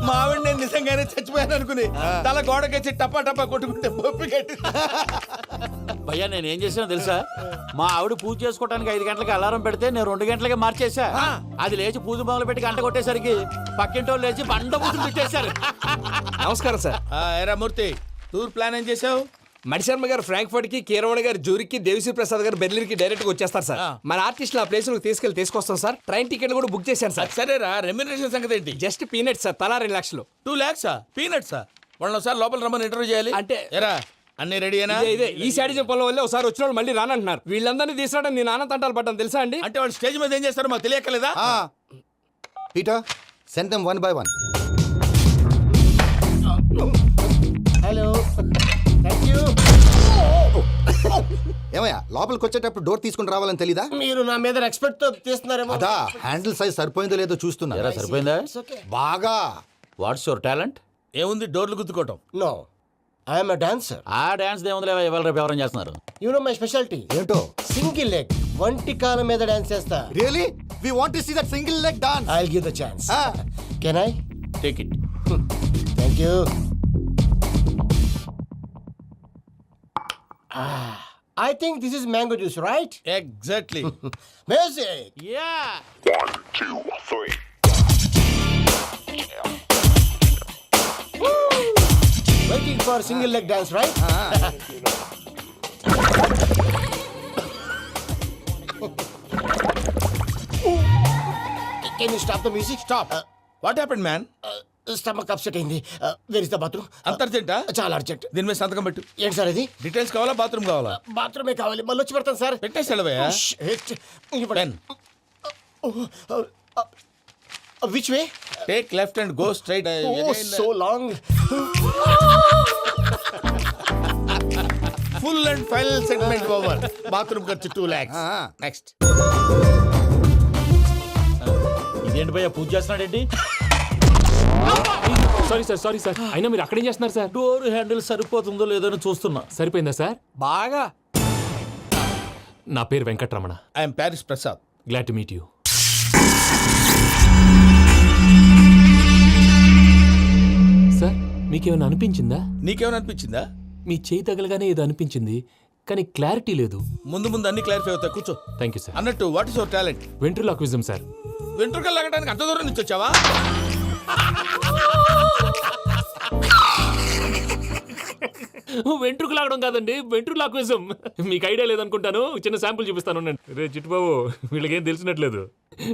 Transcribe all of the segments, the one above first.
మా ఆవిడ నేను నిజంగానే చచ్చిపోయాను అనుకుని తల గోడకొచ్చి టపా టపా కొట్టుకుంటే పప్పి కట్టి. భయ్యా నేనేం చేసానో తెలుసా? మా ఆవిడ పూజ చేసుకోవడానికి 5 గంటలకి అలారం పెడితే నేను 2 గంటలకి మార్చేసా. అది లేచి పూజ మొదలు పెట్టి గంట కొట్టేసరికి పక్కింటి వాళ్ళు లేచి బండ పూజలు పెట్టేశారు. నమస్కారం సార్. ఎరా మూర్తి, టూర్ ప్లాన్ ఏం చేసావు? మణిశర్మ గారు ఫ్రాంక్ఫర్ట్ కి, కీరవాణి గారు జూరిక్ కి, దేవిశ్రీ ప్రసాద్ గారు బెర్లిన్ కి డైరెక్ట్ గా వచ్చేస్తారు సార్. మన ఆర్టిస్ట్ ఆ ప్లేస్ తీసుకొస్తాం సార్. ట్రైన్ టికెట్ కూడా బుక్ చేశాను సార్. సరేరా, రెమ్యూనరేషన్ సంగతి ఏంటి? జస్ట్ పీనట్ సార్, తలా 2 లక్షలు. 2 lakhs పీనట్సా? వాళ్ళని ఒకసారి లోపల రమ్మని ఇంటర్వ్యూ చేయాలి. అంటే ఎరా అన్ని రెడీ అయినా? ఇదే ఈ శాడిజం పొలం వల్లే ఒకసారి వచ్చిన వాళ్ళు మళ్ళీ రానంటున్నారు. వీళ్ళందరినీ తీసుకురావడం నేను నాన్న తంటాలు పడ్డాను తెలుసా అండి. అంటే వాళ్ళు స్టేజ్ మీద ఏం చేస్తారో మాకు తెలియక్కలేదా? Peter, send them one by one. Hello, thank you. ఏమయ్యా లోపలికి వచ్చేటప్పుడు డోర్ తీసుకుని రావాలని తెలీదా? మీరు నా మీద రెస్పెక్ట్ తో తీస్తున్నారేమో. అదా హ్యాండిల్ సైజ్ సరిపోయిందో లేదో చూస్తున్నా. ఎరా సరిపోయిందా? బాగా. What's your talent? ఏముంది, డోర్లు గుద్దుకోవటం. No, I'm a dancer. ఆ డాన్స్ దేవుందిలే, ఇవాళ రేపు ఎవరైనా చేస్తున్నారు. You know my speciality. ఏంటో? సింగిల్ లెగ్, వంటి కాలం మీద డాన్స్ చేస్తా. Really? We want to see that single leg dance. I'll give the chance. Can I? Take it. Thank you. I think this is mango juice, right? Exactly. Music. Yeah. 1, 2, 3. Waiting for single leg dance, right? Can you stop the music? Stop. What happened man? Stomach upset అయింది. Where is the bathroom? అంత అర్జెంటా? చాలా urgent. దీని మీద సంతకం పెట్టు. ఏంటి sir ఇది? డీటెయిల్స్ కావాలా, బాత్రూమ్ కావాలా? బాత్రూమే కావాలి, మళ్ళీ వచ్చి పెడతాను సార్. పెట్టేసి వెళ్ళవయ్యా. Pen. Which way? Take left and go straight. So long. Full and final segment over. Bathroom ఖర్చు 2 lakhs. నెక్స్ట్. ఇదేంటి భయ్యా పూజ చేస్తున్నాడేంటి? సారీ సార్ అయినా మీరు అక్కడేం చేస్తున్నారు సార్? డోర్ హ్యాండిల్ సరిపోతుందో లేదో అని చూస్తున్నా. సరిపోయిందా సార్? బాగా. నా పేరు Venkataramana. I'm Paris Prasad. Glad to meet you. Sir మీకేమైనా అనిపించిందా? నీకేమైనా అనిపించిందా? మీ చేయి తగలగానే ఏదో అనిపించింది, కానీ క్లారిటీ లేదు. ముందు ముందు అన్ని క్లారిఫై అవుతాయి, కూర్చో. Thank you sir. అన్నట్టు what is your talent? Ventriloquism sir. వెంట్రుకలు లాగడానికి అంత దూరం నుంచి వచ్చావా? వెంట్రుకు లాగడం కాదండి, వెంట్రులాక్విజం. మీకు ఐడియా లేదనుకుంటాను, చిన్న శాంపుల్ చూపిస్తాను. రే చిట్టుబాబు, వీళ్ళకేం తెలిసినట్లేదు.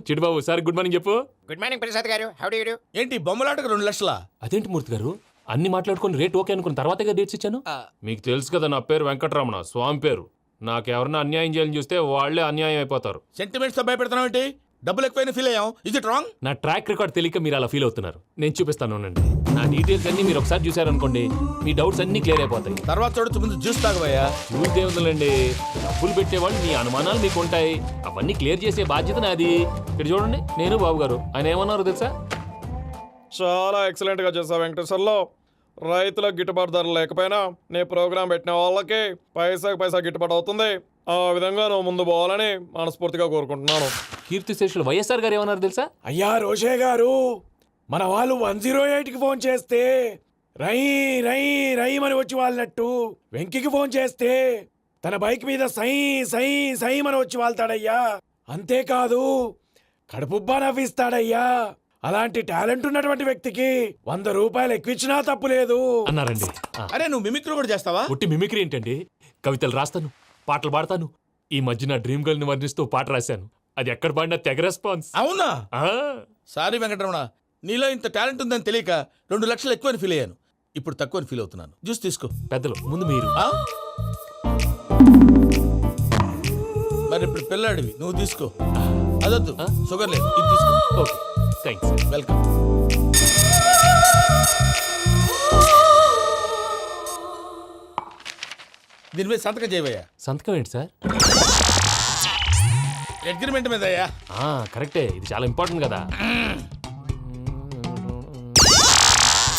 చిట్టుబాబు సార్ గుడ్ మార్నింగ్ చెప్పు. Good morning Prasad garu. How do you do? ఏంటి బొమ్మలాటకు 2 లక్షలా? అదేంటి మూర్తి గారు, అన్ని మాట్లాడుకుని రేట్ ఓకే అనుకున్న తర్వాతగా డేట్స్ ఇచ్చాను. మీకు తెలుసు కదా నా పేరు వెంకటరమణ, స్వామి పేరు. నాకెవరన్నా అన్యాయం చేయాలని చూస్తే వాళ్లే అన్యాయం అయిపోతారు. సెంటిమెంట్స్ తో భయపెడతావు ఏంటి? డబ్బులు ఎక్కువైనా ఫీల్ అయ్యాం. Is it wrong? నా ట్రాక్ రికార్డ్ తెలియక మీరు అలా ఫీల్ అవుతున్నారు. నేను చూపిస్తాను ఉండండి. నా డీటెయిల్స్ అన్ని మీరు ఒకసారి చూసారనుకోండి, మీ డౌట్స్ అన్ని క్లియర్ అయిపోతాయి. తర్వాత చూడొచ్చు, ముందు జ్యూస్ తాగబోయా. చూస్తే ఉందండి, డబ్బులు పెట్టేవాళ్ళు మీ అనుమానాలు మీకు ఉంటాయి, అవన్నీ క్లియర్ చేసే బాధ్యత నాది. ఇక్కడ చూడండి, నేను బాబు గారు. ఆయన ఏమన్నారు తెలుసా? చాలా ఎక్సలెంట్ గా చేసావు వెంకటేశ్వర్లో. రైతులకు గిట్టుబాటు ధర లేకపోయినా నీ ప్రోగ్రాం పెట్టిన వాళ్ళకి పైసాకి పైసా గిట్టుబాటు అవుతుంది. ఆ విధంగా నువ్వు ముందు పోవాలని మనస్ఫూర్తిగా కోరుకుంటున్నాను. కీర్తి శేషులు వైఎస్ఆర్ గారు ఏమన్నారు తెలుసా? అయ్యా రోషే గారు, మన వాళ్ళు 108కి ఫోన్ చేస్తే రై రై రై అని వచ్చి వాళ్ళనట్టు, వెంకికి ఫోన్ చేస్తే తన బైక్ మీద సై సై సై అని వచ్చి వాళ్తాడయ్యా. అంతేకాదు కడుపుబ్బా నవ్విస్తాడయ్యా. అలాంటి టాలెంట్ ఉన్నటువంటి వ్యక్తికి 100 రూపాయలు ఎక్కువిచ్చినా తప్పు లేదు అన్నారండి. అరే నువ్వు మిమిక్రీ కూడా చేస్తావా? ఒట్టి మిమిక్రీ ఏంటండి, కవితలు రాస్తాను, పాటలు పాడతాను. ఈ మధ్య నా డ్రీమ్ గర్ల్ ని వర్ణిస్తూ పాట రాశాను. అది ఎక్కడ పాడినా తెగ రెస్పాన్స్. అవునా? సారీ వెంకటరమణ, నీలో ఇంత టాలెంట్ ఉందని తెలియక 2 లక్షలు ఎక్కువని ఫీల్ అయ్యాను. ఇప్పుడు తక్కువని ఫీల్ అవుతున్నాను. జ్యూస్ తీసుకో. పెద్దలు ముందు మీరు. మరి ఇప్పుడు పిల్లాడివి, నువ్వు తీసుకో. అదొద్దు, షుగర్ లేదు, ఇది తీసుకో. Okay thanks. వెల్కమ్. దీని మీద సంతకం చేయవయ్యా. సంతకం ఏంటి సార్? అగ్రిమెంట్ మీద అయ్యా. కరెక్టే, ఇది చాలా ఇంపార్టెంట్ కదా.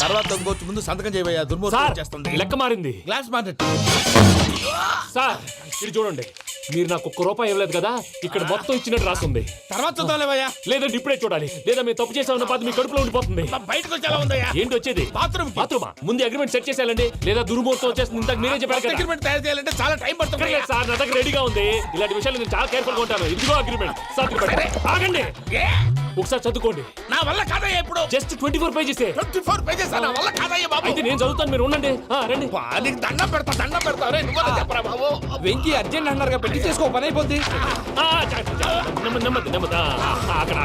తర్వాత ఇంకొచ్చి ముందు సంతకం చేయవయ్యా. దుర్మోహం చేస్తుంది. లెక్క మారింది. గ్లాస్ మార్కెట్ సార్ ఇది చూడండి, మీరు నాకు ఒక్క రూపాయి ఇవ్వలేదు కదా ఇక్కడ మొత్తం ఇచ్చినట్టు రాస్తుంది. తర్వాత చూద్దాంలేవయ్యా. లేదంటే ఇప్పుడే చూడాలి, లేదా మీరు తప్పు చేసామన్న బాధ మీ కడుపులో ఉండిపోతుంది. బయటకు వచ్చేలా ఉందయ్యా. ఏంటి వచ్చేది? బాత్రూమా ముందు అగ్రిమెంట్ సెట్ చేసేయాలండి, లేదా దుర్మూర్తం వచ్చేస్తుంది. ఇంతకు మీరే చెప్పారు కదా. అగ్రిమెంట్ తయారు చేయాలంటే చాలా టైం పడుతుంది. లేదు సార్, నా దగ్గర రెడీగా ఉంది. ఇలాంటి విషయాలు నేను చాలా కేర్ఫుల్ గా ఉంటాను. ఇదిగో అగ్రిమెంట్. ఆగండి, ఒకసారి చదువుకోండి. నా వల్ల కాదయ్యా. ఇప్పుడు జస్ట్ 24 పేజెస్. 24 పేజెస్ నా వల్ల కాదయ్యా బాబు. అయితే నేను చదువుతాను, మీరు ఉండండి. రండి. నీకు దండం పెడతా. రే, నువ్వు చెప్పరా బాబు. వెంకీ అర్జెంట్ అన్నారుగా, పెళ్లి చేసుకో, పని అయిపోద్ది. నెమ్మది. అక్కడ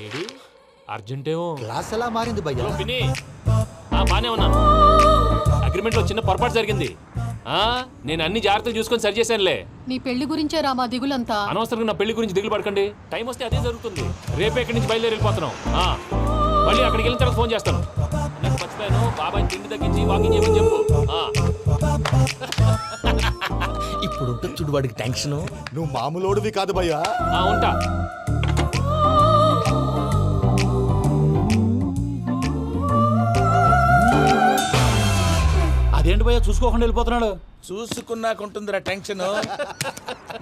ఏడి అర్జెంటేమో. క్లాస్ ఎలా మారింది భయ్యా? విని బానే ఉన్నాను. అగ్రిమెంట్ లో చిన్న పొరపాటు జరిగింది. నేను అన్ని జాగ్రత్తలు చూసుకొని సరి చేశానులే. నీ పెళ్లి గురించే రామా దిగులంతా. అనవసరంగా నా పెళ్లి గురించి దిగులు పడకండి. టైం వస్తే అదే జరుగుతుంది. రేపే ఇక్కడి నుంచి బయలుదేరి వెళ్ళిపోతున్నాం. మళ్ళీ అక్కడికి వెళ్ళిన తర్వాత ఫోన్ చేస్తాను. నాకు మర్చిపోయాను, బాబాయ్ తిండి తగ్గించి వాకింగ్ చేయమని చెప్పు. ఇప్పుడు ఉంటుంది చూడు వాడికి టెన్షన్. నువ్వు మామూలోడివి కాదు భయ్యా. ఉంటా. అదేంటి భయ్యా చూసుకోకుండా వెళ్ళిపోతున్నాడు? చూసుకున్నాకుంటుందిరా టెన్షన్.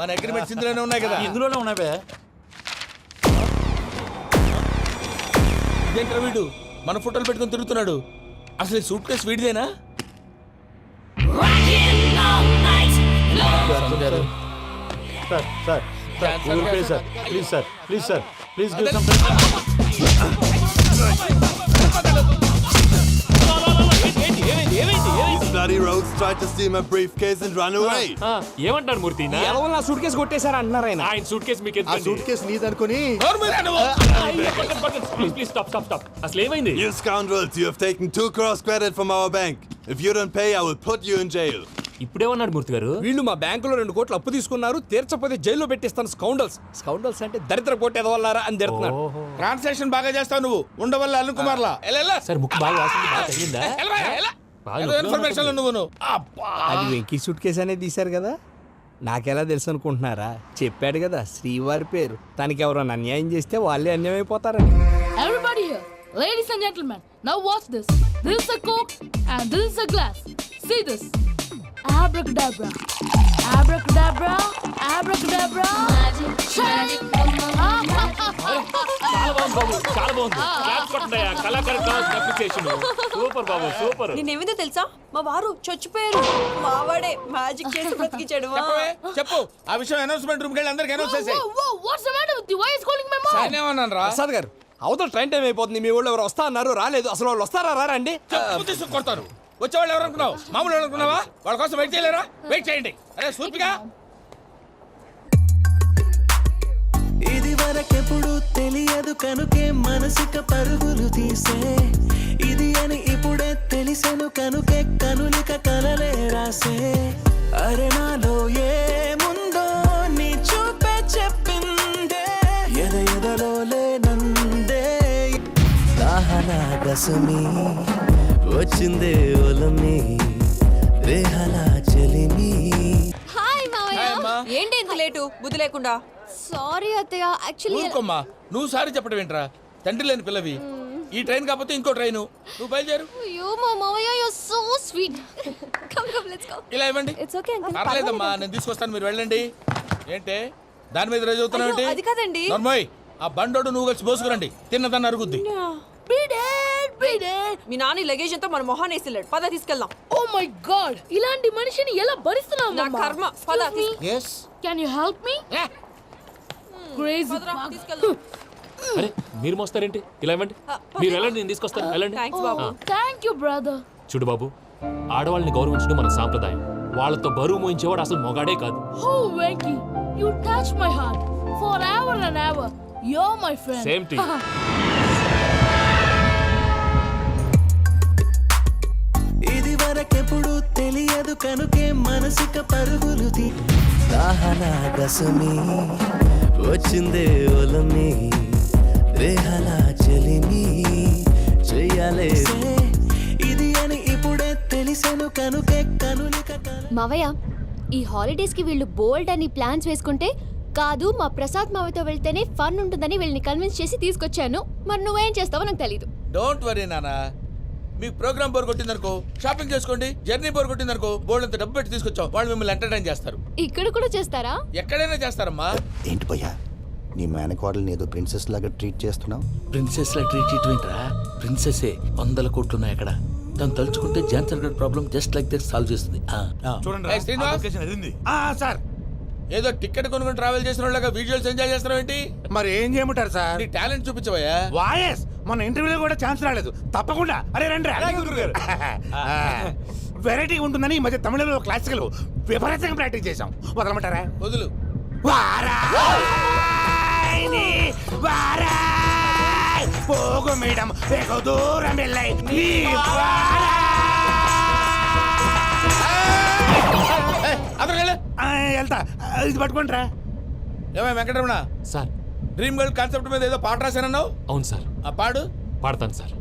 మన అగ్రిమెంట్స్ ఇందులోనే ఉన్నాయి కదా. ఇందులోనే ఉన్నాయి భయ్యా. ఇదేంట్రా వీడు మన ఫోటోలు పెట్టుకొని తిరుగుతున్నాడు. అసలు ఈ సూట్ కేసు వీడిదేనా? Bloody rogues tried to steal my briefcase and run away. ఏమంటారు మూర్తి? ఎలా నా సూట్ కేసు కొట్టేశారా అంటున్నారు ఆయన. ఆయన సూట్ కేసు మీకు ఆ సూట్ కేసు నీదనుకుని ప్లీజ్ స్టాప్. అసలు ఏమైంది? You scoundrels, you have taken 2 crores credit from our bank. If you don't pay, I will put you in jail. ఇప్పుడేమన్నాడు మూర్తి గారు? వీళ్ళు మా బ్యాంకులో 2 కోట్లు అప్పు తీసుకున్నారు, తీర్చకపోతే జైల్లో పెట్టిస్తాను. స్కౌండల్స్ అంటే దరిద్ర కోట ఎదవల్లారా అని తిడుతున్నారు. ట్రాన్సాక్షన్ బాగా చేస్తావు నువ్వు. ఉండవల్ల అల్లు కుమార్లా. సార్ ముక్కు బాగా వాసింది, బాగా తగిలిందా? ఇన్ఫర్మేషన్ నువ్వు. అది వెంకీ సూట్ కేసు అనేది తీశారు కదా, నాకెలా తెలుసు అనుకుంటున్నారా? చెప్పాడు కదా శ్రీవారి పేరు. తనకి ఎవరైనా అన్యాయం చేస్తే వాళ్ళే అన్యాయం అయిపోతారని. Everybody here, ladies and gentlemen, now watch this. This is a coke and this is a glass. See this. Abracadabra. Abracadabra. Abracadabra. Magic. చాలా బాగుంది. క్లాస్ కొట్టండియా. కళాకారు క్లాస్ అప్లికేషన్ సూపర్ బాబు, సూపర్. నేనేమిదో తెలుసా, మా వారు చచ్చిపోయారు. మావాడే మ్యాజిక్ చేసి బ్రతికించాడు. చెప్పు ఆ విషయం. అనౌన్స్మెంట్ రూమ్ కెళ్ళి అందరికి అనౌన్స్ చేసేయ్. What's the matter with you? Why is calling my mom? నేనేమన్నాను రా? ప్రసాద్ గారు, అవతల ట్రైన్ టైం అయిపోతుంది. మీ వాళ్ళు ఎవరు వస్తా అన్నారు, రాలేదు. అసలు వాళ్ళు వస్తారా రారా అండి? చెప్పు తీసుకు కొడతారు. వచ్చేవాళ్ళు ఎవరు అనుకున్నావు? మామూలు ఎవరు అనుకున్నావా? వాళ్ళ కోసం వెయిట్ చేయలేరా? వెయిట్ చేయండి. అరే సూపిగా. ఇది వరకెప్పుడు తెలియదు కనుకే మనసుక పరుగులు తీసే, ఇది అని ఇప్పుడే తెలిసెను కనుకే కనులిక కలలే రాసే. అరే నాలో ఏముందో నీ చూపే చెప్పిందే, ఎదలో లేనందే. దాహనా గసుమి వచ్చిందే ఒలమి, రేహలా చెలిమి. హాయ్ మావయ్య. అమ్మా. ఏంటి ఇంత లేటు? బుద్ధి లేకుండా. సారీ అత్తయ్య, యాక్చువల్లీ ఊరుకోమ్మా. నువ్వు సారీ చెప్పడం ఏంట్రా? తండ్రి లేని పిల్లవి. ఈ ట్రైన్ కాకపోతే ఇంకో ట్రైన్. నువ్వు బయలుదేరు. అయ్యో మా మావయ్య, you are so sweet. Come let's go. ఇలా ఇవ్వండి. It's okay uncle. పర్లేదమ్మా, నేను తీసుకొస్తాను, మీరు వెళ్ళండి. ఏంటే దాని మీద రోజు చదువుతున్నావు ఏంటి? అది కాదండి. నర్మోయ్, ఆ బండోడు నువ్వు కలిసి పోసుకురండి. తిన్నదాన్ని అరుగుద్ది. మీ నాని లగేజ్ అంతా మన మొహాన్ వేసిల్లాడు. పద తీసుకెళ్దాం. ఓ మై గాడ్, ఇలాంటి మనిషిని ఎలా భరిస్తున్నావు? నా కర్మ. పద. yes can you help me? Crazy. తీసుకెళ్దాం. అరే మీరు మోస్తారేంటి? ఇలా ఇవ్వండి. మీరు వెళ్ళండి, నేను తీసుకొస్తాను. వెళ్ళండి. థాంక్స్ బాబు. Thank you brother. చూడు బాబు, ఆడవాళ్ళని గౌరవించడం మన సాంప్రదాయం. వాళ్ళతో బరువు మోయించేవాడు అసలు మొగాడే కాదు. Oh Venky, you touch my heart forever and ever. You are my friend. Same to you. ఇది వరకెప్పుడు తెలియదు కనుకే మనసుక పరుగులు తీ. దాహనా గసుమి వచ్చిందే ఒలమి, రేహలా చెలిమి చెయ్యాలే. ఇది అని ఇప్పుడే తెలిసెను కనుకే కనులిక. మావయ్య, ఈ హాలిడేస్ కి వీళ్ళు బోల్డ్ అని ప్లాన్స్ వేసుకుంటే, కాదు మా ప్రసాద్ మావయ్యతో వెళ్తేనే ఫన్ ఉంటుందని వీళ్ళని కన్విన్స్ చేసి తీసుకొచ్చాను. మరి నువ్వేం చేస్తావో నాకు తెలీదు. డోంట్ వరీ నానా, మీకు ప్రోగ్రామ్ బోర్ కొట్టిందనుకో షాపింగ్ చేసుకోండి, జర్నీ బోర్ కొట్టిందనుకో బోర్డు అంత డబ్బు పెట్టి తీసుకొచ్చాం, వాళ్ళు మిమ్మల్ని ఎంటర్టైన్ చేస్తారు. ఇక్కడ కూడా చేస్తారా? ఎక్కడైనా చేస్తారమ్మా. ఏంటి భయ్యా నీ మేనకోడల్ని ఏదో ప్రిన్సెస్ లాగా ట్రీట్ చేస్తున్నావు? ప్రిన్సెస్ లా ట్రీట్ చేయటమేంట్రా? ప్రిన్సెస్ 100 కోట్లు ఉన్నాయి అక్కడ. తను తలుచుకుంటే జాన్సన్ గడ్ problem just like that solve చేస్తుంది. ఏయ్ శ్రీనివాస్, సార్ ఏదో టికెట్ కొనుక్కొని ట్రావెల్ చేసిన వాళ్ళగా విజువల్స్ ఎంజాయ్ చేస్తున్నావు ఏంటి? మరి ఏం చేయమంటారు సార్? నీ టాలెంట్ చూపించవయ్యా. వాయస్ మన ఇంటర్వ్యూలో కూడా ఛాన్స్ రాలేదు. తప్పకుండా అరే రండి వెరైటీ ఉంటుందని ఈ మధ్య తమిళంలో క్లాసికల్ విపరీతంగా ప్రాక్టీస్ చేశాం. వదలమంటారా? వదులు. వారాయని వారాయ్ పోగు మేడం వెగు దూరం వెళ్ళై నీ వెళ్తా. ఇది పట్టుకుంటారా? ఏమై Venkataramana, sir. Dream girl concept మీద ఏదో పాట రాశానన్నావు. అవును సార్. ఆ పాడు. పాడతాను సార్.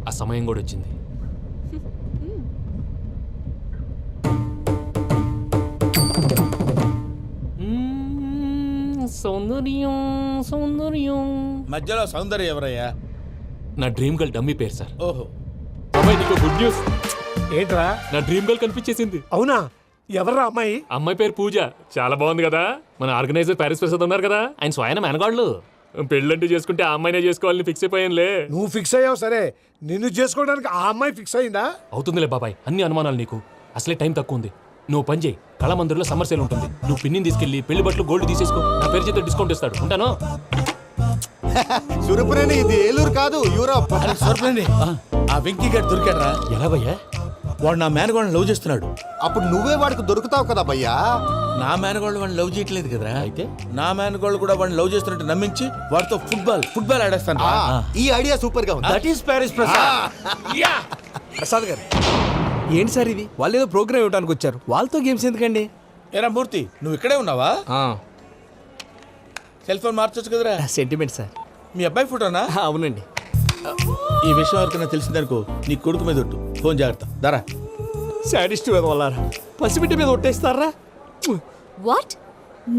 ఆ సమయం కూడా వచ్చింది. సౌందర్యం సౌందర్యం. మధ్యలో సౌందర్య ఎవరయ్యా? నా డ్రీమ్ గర్ల్ డమ్మీ పేరు సార్. ఓహో. అమ్మాయి నీకు గుడ్ న్యూస్. ఏంట్రా? నా డ్రీమ్ గర్ల్ కనిపించేసింది. అవునా? ఎవర్రా అమ్మాయి? అమ్మాయి పేరు పూజ. చాలా బాగుంది కదా. మన ఆర్గనైజర్ ప్యారిస్ ప్రసాద్ ఉన్నారు కదా, ఆయన స్వయం మెనగాళ్ళు. పెళ్ళంటూ చేసుకుంటే ఆ అమ్మాయినే చేసుకోవాలని ఫిక్స్ అయిపోయానులే. నువ్వు ఫిక్స్ అయ్యావు సరే, నిన్ను చేసుకోవడానికి ఆ అమ్మాయి ఫిక్స్ అయిందా? అవుతుందిలే బాబాయ్, అన్ని అనుమానాలు నీకు. అసలే టైం తక్కువ ఉంది. నువ్వు పని చేయి, కళామందిర్లో సమ్మర్ సేల్ ఉంటుంది. నువ్వు పిన్నిని తీసుకెళ్లి పెళ్లి బట్టలు గోల్డ్ తీసేసుకో. నా పేరు చేత డిస్కౌంట్ ఇస్తాడు. ఉంటాను. సురపురేని ఇది ఏలూరు కాదు, యూరోప్. ఆ వెంకీ గారు దొరికాడరా? ఎలా భయ్యా? వాడు నా మేనగోళ్ళని లవ్ చేస్తున్నాడు. అప్పుడు నువ్వే వాడికి దొరుకుతావు కదా భయ్యా. నా మేనగోళ్ళు వాడిని లవ్ చేయట్లేదు కదరా. అయితే నా మేనగోళ్ళు కూడా వాడిని లవ్ చేస్తున్నట్టు నమ్మించి వాడితో ఫుట్బాల్ ఆడేస్తాను. ఈ ఐడియా సూపర్ గా ఉంది. That is Paris Prasad. Prasad గారు ఏంటి సార్ ఇది? వాళ్ళు ఏదో ప్రోగ్రామ్ ఇవ్వడానికి వచ్చారు, వాళ్ళతో గేమ్స్ ఎందుకండి? ఏరా మూర్తి, నువ్వు ఇక్కడే ఉన్నావా? సెల్ ఫోన్ మార్చొచ్చు కదరా. Sentiment sir. మీ అబ్బాయి ఫోటోనా? అవునండి. ఈ విషయం ఎవరికైనా తెలిసిందనుకో నీ కొడుకు మీద ఒట్టు. ఫోన్ జాగ్రత్త. దారా. సాడిస్ట్ మీద వాళ్ళారా? పసిబిడ్డ మీద ఒట్టేస్తారా? వాట్?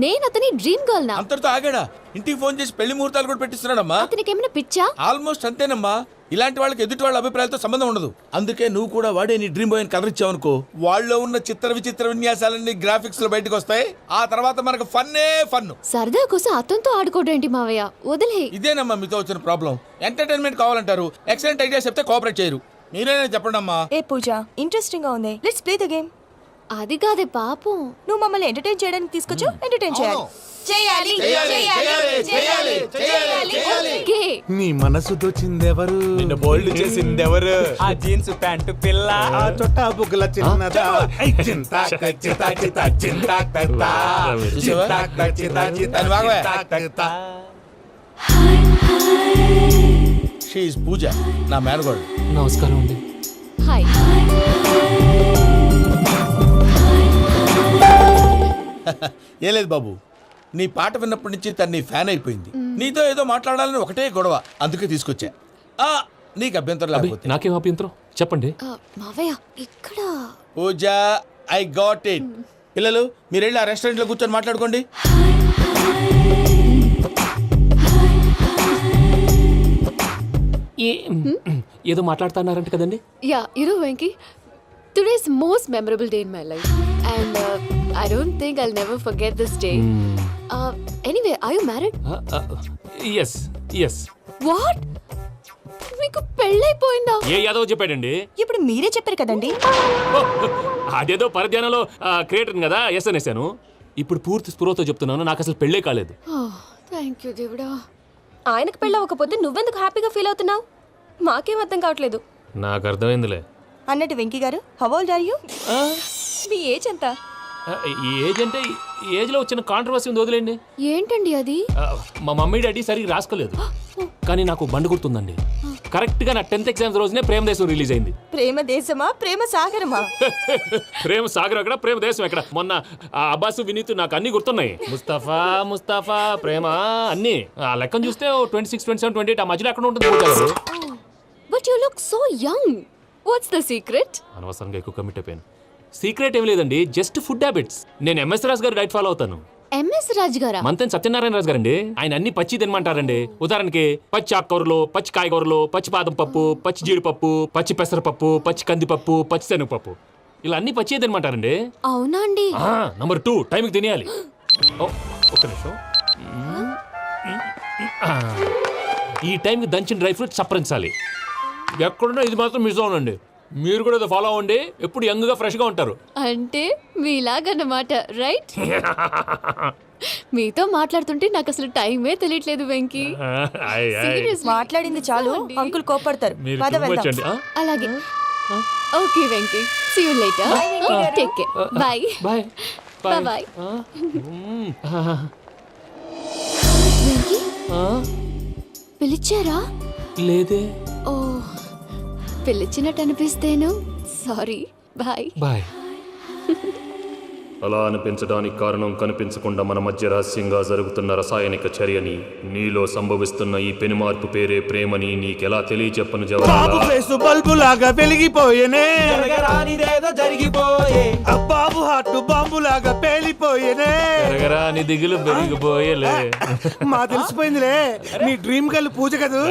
నేను అతని డ్రీమ్ గర్ల్ నా? అంతటితో ఆగాడా? ఇంటికి ఫోన్ చేసి పెళ్లి ముహూర్తాలు కూడా పెట్టిస్తున్నాడమ్మా. అతనికి ఏమైనా పిచ్చా? ఆల్మోస్ట్ అంతేనమ్మా. ఇలాంటి వాళ్ళకి ఎదుటి వాళ్ళ అభిప్రాయాలతో సంబంధం ఉండదు. అందుకే నువ్వు కూడా వాడే నీ డ్రీమ్ బాయ్ కవర్ ఇచ్చావనుకో, వాళ్ళలో ఉన్న చిత్ర విచిత్ర విన్యాసాలన్నీ గ్రాఫిక్స్ లో బయటకు వస్తాయి. ఆ తర్వాత మనకు ఫన్నే ఫన్. సరదా కోసం అతనితో ఆడుకోవడం మావయ్య, వదిలే. ఇదేనమ్మా మీతో వచ్చిన ప్రాబ్లం. ఎంటర్టైన్మెంట్ కావాలంటారు, ఎక్సలెంట్ ఐడియా చెప్తే కోఆపరేట్ చేయరు. మీరేనా చెప్పండి అమ్మా. ఏ పూజ, ఇంట్రెస్టింగ్ గా ఉంది. Let's play the game. అది కాదే పాపం. నువ్వు మమ్మల్ని ఎంటర్టైన్ చేయడానికి తీసుకొచ్చు, ఎంటర్టైన్ చేయాలి. ఓకే. నీ మనసు దోచిందెవరు? నిన్ను బోల్డ్ చేసింది ఎవరు? ఆ జీన్స్ ప్యాంటు పిల్ల, ఆ చొట్టా బుగ్గల చిన్నదా. ఐ చింతా కచ్చితా చితా చింతా కత్తా. చింతా కచ్చితా చితా చింతా కత్తా. షీ ఈజ్ పూజ, నా మేనగోడు. నమస్కారం అండి. హాయ్. ఏ లేదు బాబు, నీ పాట విన్నప్పటి నుంచి తను నీ ఫ్యాన్ అయిపోయింది. నీతో ఏదో మాట్లాడాలని ఒకటే గొడవ, అందుకే తీసుకొచ్చా. నీకు అభ్యంతరం లేకపోతే. నాకేం అభ్యంతరం చెప్పండి. మావయ్య ఇక్కడ. పూజ, ఐ గాట్ ఇట్. పిల్లలు మీరు వెళ్ళి ఆ రెస్టారెంట్ లో కూర్చొని మాట్లాడుకోండి. ఏదో మాట్లాడుతున్నారంట కదండి. Yeah, Venky, today's most memorable day in my life and I don't think I'll never forget this day. Anyway, are you married? Yes. What? మీకు పెళ్ళైపోయిందా? ఏ యాదవ్ చెప్పాడండి? ఇప్పుడు మీరే చెప్పారు కదండి. అదేదో పరధ్యానంలో క్రియేటర్ కదా ఎస్ అనేసాను. ఇప్పుడు పూర్తి స్పృహతో చెప్తున్నాను, నాకు అసలు పెళ్ళే కాలేదు. థ్యాంక్ యూ దేవుడా. ఆయనకు పెళ్ళవకపోతే నువ్వెందుకు హ్యాపీగా ఫీల్ అవుతున్నావు? మాకేం అర్థం కావట్లేదు. నాకు అర్థమైందిలే. అన్నట్టు Venky garu, how old are you? మీ ఏజ్ ఎంత? ఏజ్ అంటే ఏజ్ లో వచ్చిన కాంట్రవర్సీ ఉంది, వదిలేండి. ఏంటండి అది? మా మమ్మీ డాడీ సరిగ్గా రాసుకోలేదు, కానీ నాకు బండి గుర్తుందండి. కరెక్ట్ గా నా 10th ఎగ్జామ్స్ రోజునే ప్రేమ దేశం రిలీజ్ అయింది. ప్రేమ దేశమా ప్రేమ సాగరమా? ప్రేమ సాగరం ఎక్కడ, ప్రేమ దేశం ఎక్కడ? మొన్న అబ్బాసు వినీత్ నాకు అన్ని గుర్తున్నాయి. ముస్తఫా ప్రేమ అన్ని ఆ లెక్కను చూస్తే 26, 27, 28 ఆ మధ్యలో ఎక్కడ ఉంటుంది? But you look so young. What's the secret? అనవసరంగా ఎక్కువ కమిట్ అయిపోయాను. సీక్రెట్ ఏం లేదండి, జస్ట్ ఫుడ్ హ్యాబిట్స్. నేను ఎంఎస్ రాజ్ గారు డైట్ ఫాలో అవుతాను. ఎంఎస్ రాజు గారా? మంతెన్ సత్యనారాయణ రాజు గారండి. ఆయన అన్ని పచ్చి తినమంటారండి. ఉదాహరణకి పచ్చి ఆకుకూరలు, పచ్చి కాయగూరలు, పచ్చి బాదం పప్పు, పచ్చి జీడిపప్పు, పచ్చి పెసరపప్పు, పచ్చి కందిపప్పు, పచ్చి శనగపప్పు, ఇలా అన్ని పచ్చి తినమంటారండి. అవునా అండి? నంబర్ 2 టైంకి తినేయాలి. ఒక్క నిమిషం. ఈ టైంకి దంచిన డ్రై ఫ్రూట్స్ సప్పరించాలి. ఎక్కడున్నా ఇది మాత్రం మిస్ అవునండి. మీరు కూడా ఇది ఫాలో అవ్వండి. ఎప్పుడు యంగ్గా ఫ్రెష్గా ఉంటారు. అంటే మీలాగన్నమాట, రైట్? మీతో మాట్లాడుతుంటే నాకు అసలు టైమే తెలియట్లేదు వెంకీ. Seriously. మాట్లాడింది చాలు, అంకుల్ కోపడతారు. మీరు పద too much వెళ్దాం. అండి. అలాగే. Okay Venky, see you later. Take care. Bye. Bye bye. Venky, పిలిచారా? లేదే. ఓ, పిలిచినట్టు అనిపిస్తేను సారీ. బాయ్. బాయ్. అలా అనిపించడానికి కారణం కనిపించకుండా మన మధ్య రహస్యంగా జరుగుతున్న రసాయనిక చర్యని, నీలో సంభవిస్తున్న ఈ పెనుమార్పు పేరే ప్రేమని నీకెలా తెలియచెప్పను జవాబు. బల్బు లాగా వెలిగిపోయేనే, జరిగిపోయే బాబు హార్ట్ బాంబు లాగా పేలిపోయేనే. పెరగరా నీ దిగులు పెరిగిపోయేలే. మా తెలిసిపోయిందిలే, నీ డ్రీమ్ గర్ల్ పూజ కదూ.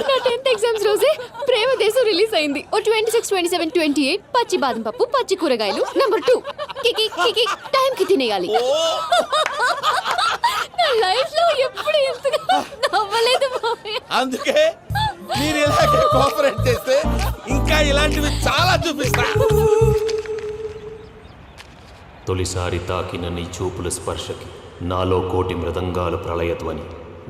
నా 10th ఎగ్జామ్స్ రోజే ప్రేమ దేశం రిలీజ్ అయింది. ఓ 26, 27, 28 పచ్చి బాదం పప్పు, పచ్చి కూరగాయలు. నంబర్ 2 కికి కికి టైంకి తినేయాలి. నా లైఫ్ లో ఎప్పుడు ఎంతగా నవ్వలేదు మామయ్య. అందుకే మీరు ఇలాగే కోఆపరేట్ చేస్తే ఇంకా ఇలాంటివి చాలా చూపిస్తా. తొలిసారి తాకిన నీ చూపుల స్పర్శకి నాలో కోటి మృదంగాలు ప్రళయధ్వని.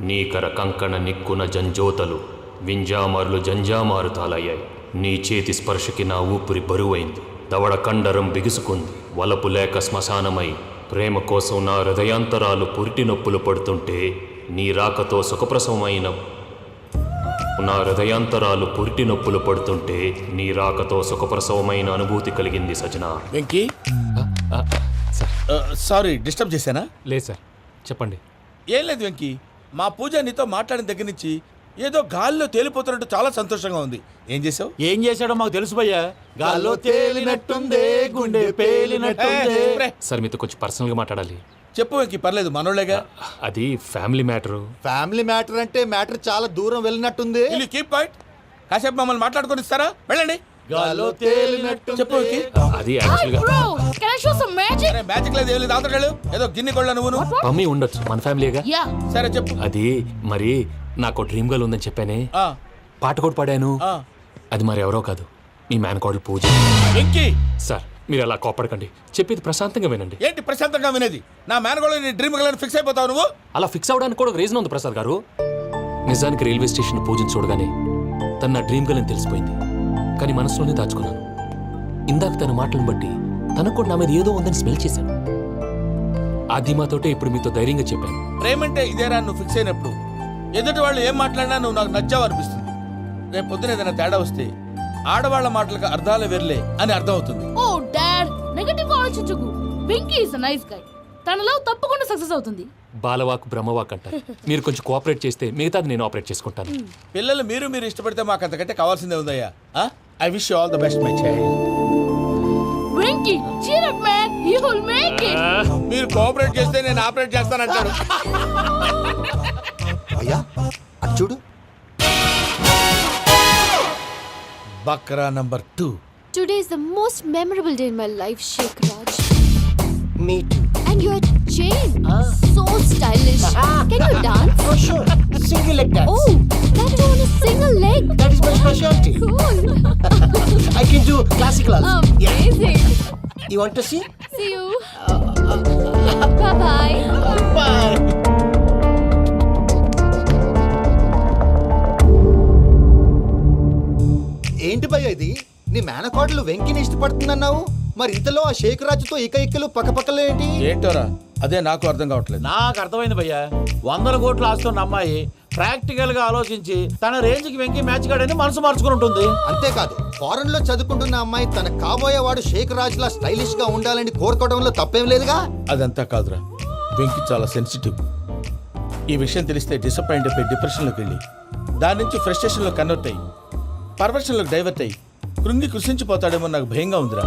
నీకర కంకణ నిక్కున జంజోతలు వింజామారులు జంజామారు తాలయ్యాయి. నీ చేతి స్పర్శకి నా ఊపిరి బరువైంది. దవడ కండరం బిగుసుకుంది. వలపు లేక శ్మశానమై ప్రేమ కోసం నా హృదయాంతరాలు పురిటి నొప్పులు పడుతుంటే నీ రాకతో సుఖప్రసవమైన నా హృదయాంతరాలు పురిటి నొప్పులు పడుతుంటే నీ రాకతో సుఖప్రసవమైన అనుభూతి కలిగింది సజనా. వెంకీ, సారీ డిస్టర్బ్ చేశానా? లేదు సార్, చెప్పండి. ఏం లేదు వెంకీ, మా పూజ నీతో మాట్లాడిన దగ్గర నుంచి ఏదో గాల్లో తేలిపోతున్నట్టు చాలా సంతోషంగా ఉంది. ఏం చేసావు? ఏం చేశాడో మాకు తెలుసు భయ్యా. గాల్లో తేలినట్టుందే, గుండె పేలినట్టుందే. సార్ మీతో కొంచెం పర్సనల్గా మాట్లాడాలి. చెప్పు వెంకీ, పర్లేదు మనోళ్ళేగా. అది ఫ్యామిలీ మ్యాటరు. ఫ్యామిలీ మ్యాటర్ అంటే మ్యాటర్ చాలా దూరం వెళ్ళినట్టుంది. Keep point. కాసేపు మమ్మల్ని మాట్లాడుకొని ఇస్తారా? వెళ్ళండి. గాల్లో తేలినట్టు చెప్పు వెంకీ. అది యాక్చువల్గా Can I show some magic? అరే మ్యాజిక్ లేదు, ఏం లేదు. ఆతడాలు ఏదో గిన్నె కొళ్ళ నువ్వును. మమ్మీ ఉండొచ్చు, మన ఫ్యామిలీగా. Yeah. సరే చెప్పు. అది మరి నాకు డ్రీమ్ గర్ల్ ఉందని చెప్పానే, ఆ, పాట కూడా పాడాను. ఆ. అది మరి ఎవరో కాదు, మీ మేనకోడలు పూజ. వెంకీ, సార్ మీరు అలా కోపడకండి, చెప్పేది ప్రశాంతంగా వినండి. ఏంటి ప్రశాంతంగా వినేది? నా మేనగోళ్ళు నీ డ్రీమ్ గర్ల్ ఫిక్స్ అయిపోతావు నువ్వు. అలా ఫిక్స్ అవడానికి కూడా రీజన్ ఉంది ప్రసాద్ గారు. నిజానికి రైల్వే స్టేషన్ పూజను చూడగానే తన నా డ్రీమ్ గర్ల్ అని తెలిసిపోయింది. కానీ మనసులోనే దాచుకున్నాను. ఇందాక తన మాటలను బట్టి తనకు కూడా నా మీద ఏదో ఉందని స్మెల్ చేశాను. ఆ ధీమాతోటే ఇప్పుడు మీతో ధైర్యంగా చెప్పాను. ప్రేమంటే ఇదేరా నువ్వు ఫిక్స్ అయినప్పుడు ఎదుటి వాళ్ళు ఏం మాట్లాడినా నువ్వు నాకు నచ్చావు అనిపిస్తుంది. రేపు పొద్దున ఏదైనా తేడా వస్తే ఆడవాళ్ల మాటలకు అర్థాలు వెర్లే అని అర్థం అవుతుంది. ఓ డాడ్, నెగటివ్ ఆలోచించకు. Venky is a nice guy. తన లవ్ తప్పకుండా సక్సెస్ అవుతుంది. బాలవాక్ బ్రహ్మవాక్ అంటారు. మీరు కొంచెం కోఆపరేట్ చేస్తే మిగతాది నేను ఆపరేట్ చేసుకుంటాను. పిల్లలు మీరు ఇష్టపడితే మాకు అంతకంటే కావాల్సిందే ఉందయ్యా. I wish you all the best my child. Venky, cheer up man, you will make it. మీరు కోఆపరేట్ చేస్తే నేను ఆపరేట్ చేస్తానంటాడు. అయ్యా అది చూడు. Bakra number 2. Today is the most memorable day in my life, Sheikh Raj. Me too. And your chain, so stylish. Can you dance? Oh sure, single leg dance. Oh, that too on a single leg. That is my specialty. Cool. I can do classical also. Amazing. You want to see? See you. Bye bye. Bye. ఏంటి భయ్య ఇది? నీ మేనకోడలు వెంకిని ఇష్టపడుతుందన్నావు, మరి ఇంతలో ఆ షేక్ రాజుతో ఇకలు పక్కపక్కలు ఏంటి? ఏంటోరా, అదే నాకు అర్థం కావట్లేదు. నాకు అర్థమైంది భయ్యా. 100 కోట్లు ఆస్తున్న అమ్మాయి ప్రాక్టికల్ గా ఆలోచించి తన రేంజ్ కి వెంకీ మ్యాచ్ కాడని మనసు మార్చుకుని ఉంటుంది. అంతేకాదు, ఫారెన్ లో చదువుకుంటున్న అమ్మాయి తన కాబోయేవాడు షేక్ రాజ్ లా స్టైలిష్ గా ఉండాలని కోరుకోవడంలో తప్పేం లేదుగా. అదంతా కాదురా, వెంకీ చాలా సెన్సిటివ్. ఈ విషయం తెలిస్తే డిసప్పాయింట్ అయిపోయి డిప్రెషన్లోకి వెళ్ళి దాని నుంచి ఫ్రస్ట్రేషన్లో కన్వర్ట్ అయ్యి పర్వర్షన్లోకి డైవర్ట్ అయ్యి కృంగి కృషించిపోతాడేమో నాకు భయంగా ఉందిరా.